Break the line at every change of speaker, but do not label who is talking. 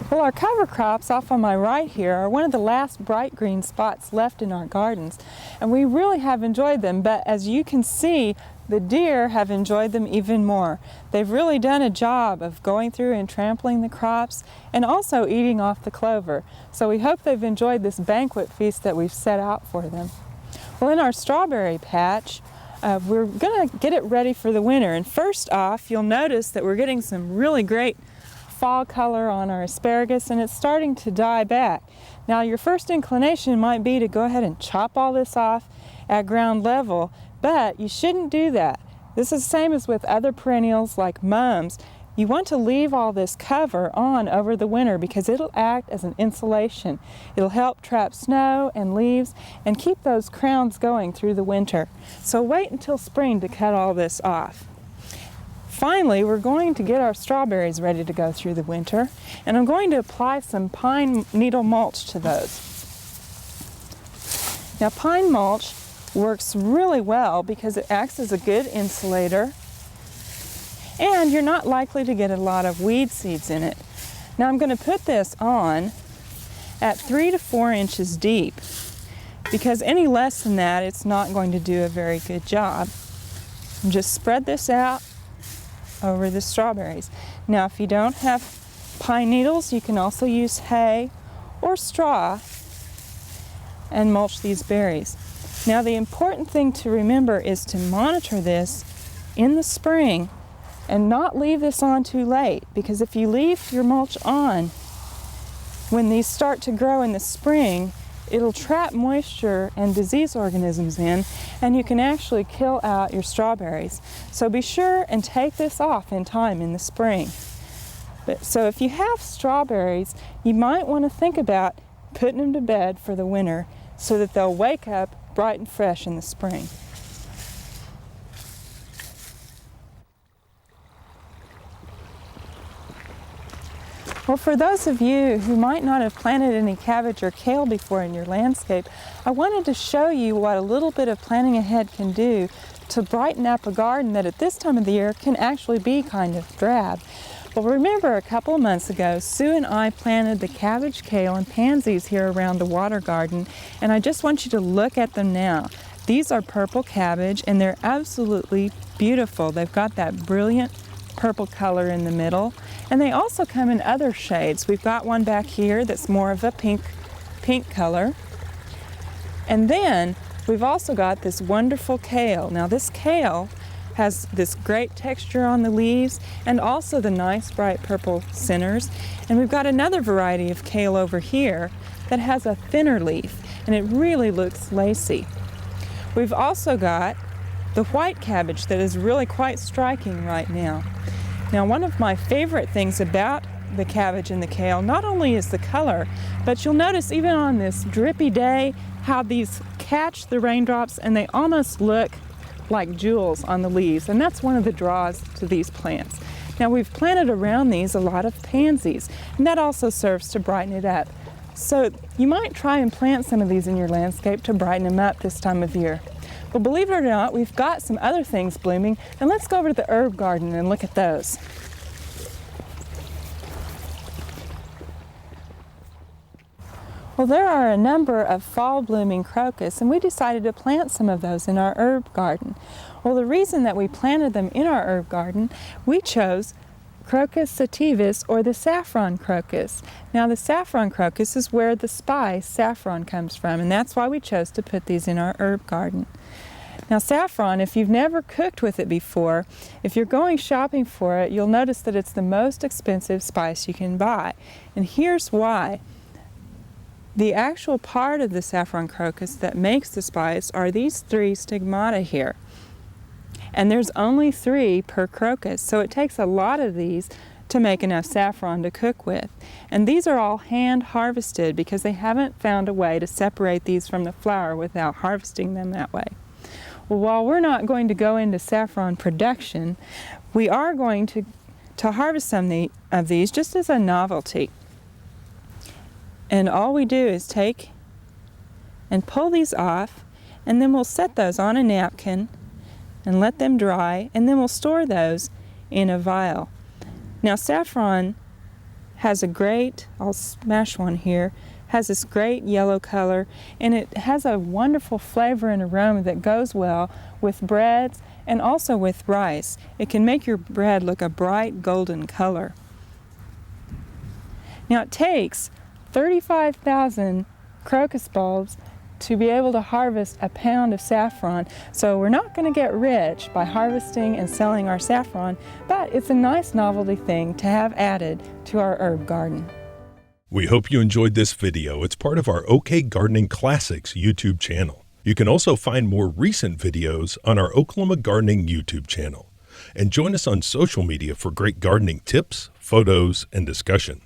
Well, our cover crops off on my right here are one of the last bright green spots left in our gardens, and we really have enjoyed them, but as you can see, the deer have enjoyed them even more. They've really done a job of going through and trampling the crops and also eating off the clover. So we hope they've enjoyed this banquet feast that we've set out for them. Well, in our strawberry patch, we're going to get it ready for the winter. And first off, you'll notice that we're getting some really great fall color on our asparagus, and it's starting to die back. Now, your first inclination might be to go ahead and chop all this off at ground level, but you shouldn't do that. This is the same as with other perennials like mums. You want to leave all this cover on over the winter because it'll act as an insulation. It'll help trap snow and leaves and keep those crowns going through the winter. So wait until spring to cut all this off. Finally, we're going to get our strawberries ready to go through the winter, and I'm going to apply some pine needle mulch to those. Now, pine mulch works really well because it acts as a good insulator, and you're not likely to get a lot of weed seeds in it. Now, I'm going to put this on at 3 to 4 inches deep because any less than that, it's not going to do a very good job. And just spread this out over the strawberries. Now, if you don't have pine needles, you can also use hay or straw and mulch these berries. Now, the important thing to remember is to monitor this in the spring and not leave this on too late, because if you leave your mulch on when these start to grow in the spring, it'll trap moisture and disease organisms in, and you can actually kill out your strawberries. So be sure and take this off in time in the spring. So if you have strawberries, you might want to think about putting them to bed for the winter so that they'll wake up bright and fresh in the spring. Well, for those of you who might not have planted any cabbage or kale before in your landscape, I wanted to show you what a little bit of planning ahead can do to brighten up a garden that at this time of the year can actually be kind of drab. Well, remember a couple of months ago, Sue and I planted the cabbage, kale, and pansies here around the water garden, and I just want you to look at them now. These are purple cabbage, and they're absolutely beautiful. They've got that brilliant purple color in the middle, and they also come in other shades. We've got one back here that's more of a pink color, and then we've also got this wonderful kale. Now, this kale has this great texture on the leaves and also the nice bright purple centers, and we've got another variety of kale over here that has a thinner leaf, and it really looks lacy. We've also got the white cabbage that is really quite striking right now. Now, one of my favorite things about the cabbage and the kale not only is the color, but you'll notice even on this drippy day how these catch the raindrops and they almost look like jewels on the leaves, and that's one of the draws to these plants. Now, we've planted around these a lot of pansies, and that also serves to brighten it up. So you might try and plant some of these in your landscape to brighten them up this time of year. Well, believe it or not, we've got some other things blooming, and let's go over to the herb garden and look at those. Well, there are a number of fall blooming crocus, and we decided to plant some of those in our herb garden. Well, the reason that we planted them in our herb garden, we chose Crocus sativus, or the saffron crocus. Now, the saffron crocus is where the spice saffron comes from, and that's why we chose to put these in our herb garden. Now, saffron, if you've never cooked with it before, if you're going shopping for it, you'll notice that it's the most expensive spice you can buy. And here's why. The actual part of the saffron crocus that makes the spice are these 3 stigmata here. And there's only 3 per crocus, so it takes a lot of these to make enough saffron to cook with. And these are all hand harvested because they haven't found a way to separate these from the flower without harvesting them that way. Well, while we're not going to go into saffron production, we are going to harvest some of these just as a novelty. And all we do is take and pull these off, and then we'll set those on a napkin and let them dry, and then we'll store those in a vial. Now, saffron has a great, I'll smash one here, has this great yellow color, and it has a wonderful flavor and aroma that goes well with breads and also with rice. It can make your bread look a bright golden color. Now it takes 35,000 crocus bulbs to be able to harvest a pound of saffron. So we're not going to get rich by harvesting and selling our saffron, but it's a nice novelty thing to have added to our herb garden.
We hope you enjoyed this video. It's part of our OK Gardening Classics YouTube channel. You can also find more recent videos on our Oklahoma Gardening YouTube channel. And join us on social media for great gardening tips, photos, and discussion.